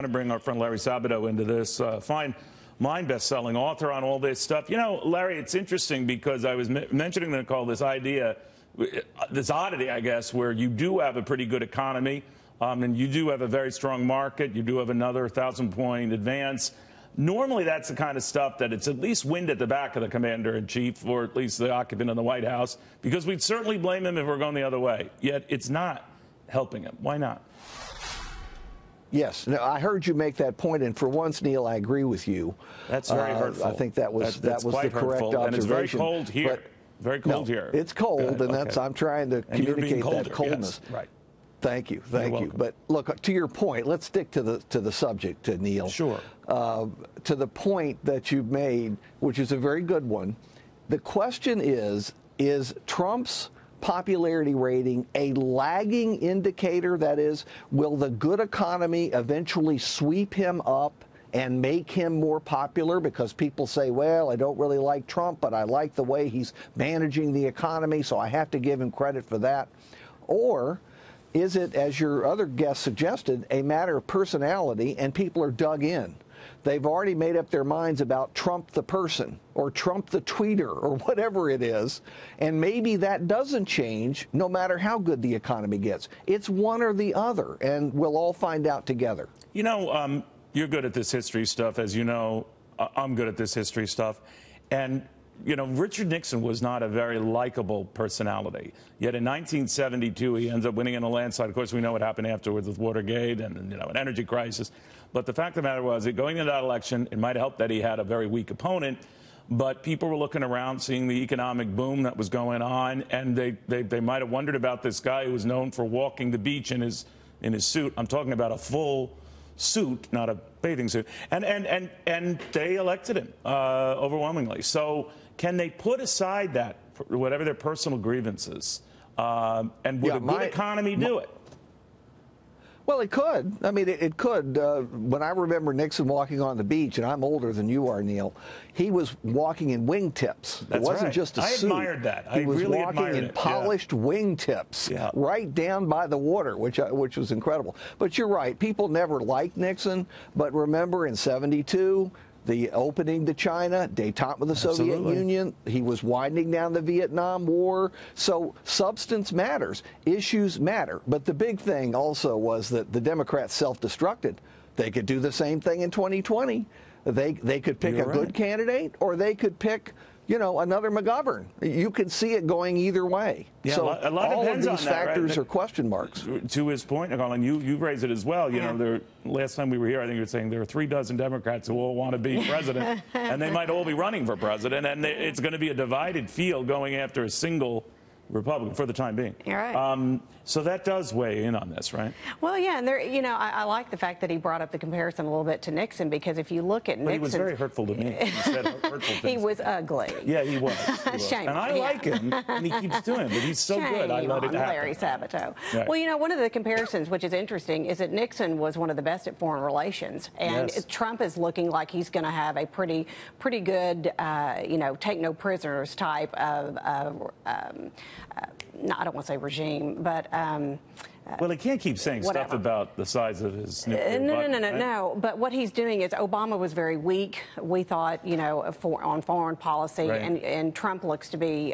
To bring our friend Larry Sabato into this, fine mind best-selling author on all this stuff. You know, Larry, it's interesting because I was mentioning to Nicole this idea, this oddity, I guess, where you do have a pretty good economy, and you do have a very strong market. You do have another 1,000-point advance. Normally, that's the kind of stuff that it's at least wind at the back of the commander-in-chief, or at least the occupant of the White House, because we'd certainly blame him if we're going the other way. Yet it's not helping him. Why not? Yes. No, I heard you make that point, and for once, Neil, I agree with you. That's very hurtful. I think that was that's the correct hurtful, observation. And it's very cold here. Very cold here. It's cold, and that's I'm trying to communicate colder, that coldness. Yes, right. Thank you. But look, to your point, let's stick to the subject, Neil. Sure. To the point that you've made, which is a very good one. The question is Trump's popularity rating a lagging indicator? That is, will the good economy eventually sweep him up and make him more popular? Because people say, well, I don't really like Trump, but I like the way he's managing the economy, so I have to give him credit for that. Or is it, as your other guest suggested, a matter of personality and people are dug in? They've already made up their minds about Trump the person or Trump the tweeter or whatever it is, and maybe that doesn't change no matter how good the economy gets. It's one or the other, and we'll all find out together. You know, you're good at this history stuff. As you know, I'm good at this history stuff. And, you know, Richard Nixon was not a very likable personality. Yet in 1972, he ends up winning in a landslide. Of course, we know what happened afterwards with Watergate and, you know, an energy crisis. But the fact of the matter was that going into that election, it might have helped that he had a very weak opponent. But people were looking around, seeing the economic boom that was going on, and they might have wondered about this guy who was known for walking the beach in his suit. I'm talking about a full suit, not a bathing suit. And they elected him overwhelmingly. So can they put aside that, whatever their personal grievances, and would a good economy do it? Well, it could. I mean, it could. When I remember Nixon walking on the beach, and I'm older than you are, Neil, he was walking in wingtips. It wasn't just a suit. I admired that. He was walking in polished wingtips right down by the water, which was incredible. But you're right. People never liked Nixon. But remember, in '72, the opening to China, détente with the Soviet Union, he was winding down the Vietnam War. So substance matters. Issues matter. But the big thing also was that the Democrats self-destructed. They could do the same thing in 2020. They could pick a good candidate, or they could pick, you know, another McGovern. You could see it going either way. Yeah, so a lot all depends of these on that, factors right? are question marks. To his point, Colin, you raised it as well. You know, last time we were here, I think you were saying there are 36 Democrats who all want to be president, and they might all be running for president, and it's going to be a divided field going after a single Republican for the time being. You're right. So that does weigh in on this, right? Well, yeah, and there, you know, I like the fact that he brought up the comparison a little bit to Nixon, because if you look at Nixon, he was very hurtful to me. He said hurtful things. He was ugly. Yeah, he was. Shame. And I like him, and he keeps doing it, but he's so good. I let it happen. Larry Sabato. Right. Well, you know, one of the comparisons, which is interesting, is that Nixon was one of the best at foreign relations, and Trump is looking like he's going to have a pretty good, you know, take no prisoners type of. No, I don't want to say regime, but well, he can't keep saying stuff about the size of his nuclear No. But what he's doing is, Obama was very weak, we thought, you know, on foreign policy, and Trump looks to be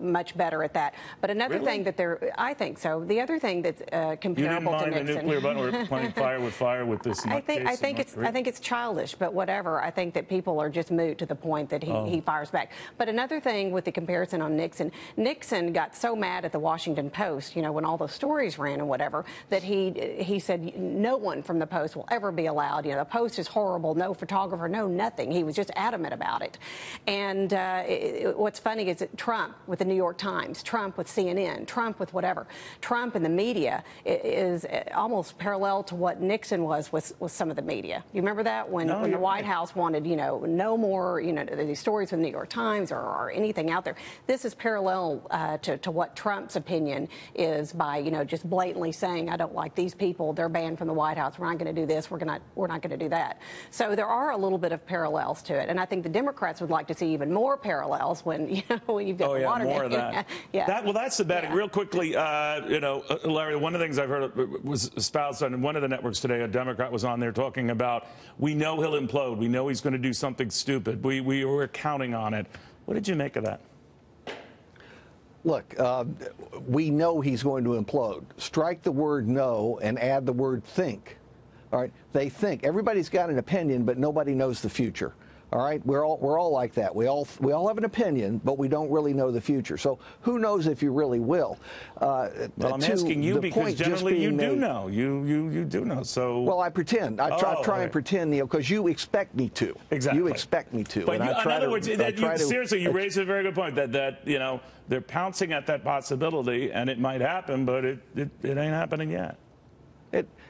much better at that. But another thing that I think so. The other thing that's comparable to Nixon. You didn't mind the nuclear button? We're playing fire with this. I think it's childish, but whatever. I think that people are just moot to the point that he fires back. But another thing with the comparison on Nixon got so mad at the Washington Post, you know, when all those stories ran and whatever, that he said no one from the Post will ever be allowed. You know, the Post is horrible. No photographer, no nothing. He was just adamant about it. And what's funny is that Trump with the New York Times, Trump with CNN, Trump with whatever, Trump in the media is almost parallel to what Nixon was with some of the media. You remember that when the White House wanted, you know, no more, you know, these stories with the New York Times or anything out there. This is parallel to what Trump's opinion is by, you know, just just blatantly saying, I don't like these people, they're banned from the White House, we're not going to do this, we're not going to do that. So there are a little bit of parallels to it, and I think the Democrats would like to see even more parallels when you've got the Watergate. More of that. Yeah. That's the betting. Real quickly, Larry, one of the things I've heard was espoused on one of the networks today. A Democrat was on there talking about, we know he'll implode, we know he's going to do something stupid, we were counting on it. What did you make of that? Look, we know he's going to implode. Strike the word no and add the word think. All right, they think. Everybody's got an opinion, but nobody knows the future. All right, we're all like that. We all have an opinion, but we don't really know the future. So who knows if you really will? Well, I'm asking you because generally you do know. You do know. So well, I pretend. I try and pretend, Neil, because you expect me to. Exactly. You expect me to. But and in other words, seriously, you raise a very good point that they're pouncing at that possibility, and it might happen, but it ain't happening yet.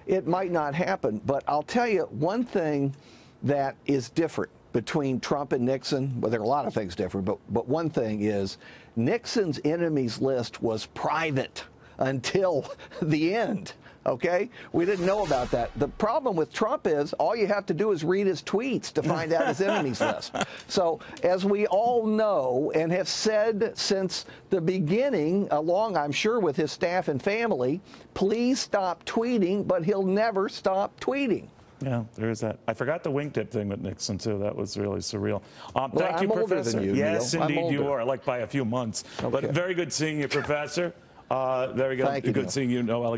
It might not happen, but I'll tell you one thing that is different between Trump and Nixon. Well, there are a lot of things different, but one thing is Nixon's enemies list was private until the end. Okay? We didn't know about that. The problem with Trump is all you have to do is read his tweets to find out his enemies list. So, as we all know and have said since the beginning, along, I'm sure, with his staff and family, please stop tweeting, but he'll never stop tweeting. Yeah, there is that. I forgot the wingtip thing with Nixon, too. That was really surreal. Thank you, I'm older Professor. than you, yes, Neil. indeed you are, like by a few months. Okay. But very good seeing you, Professor. Very good, Thank you, good Neil. seeing you, Noelle.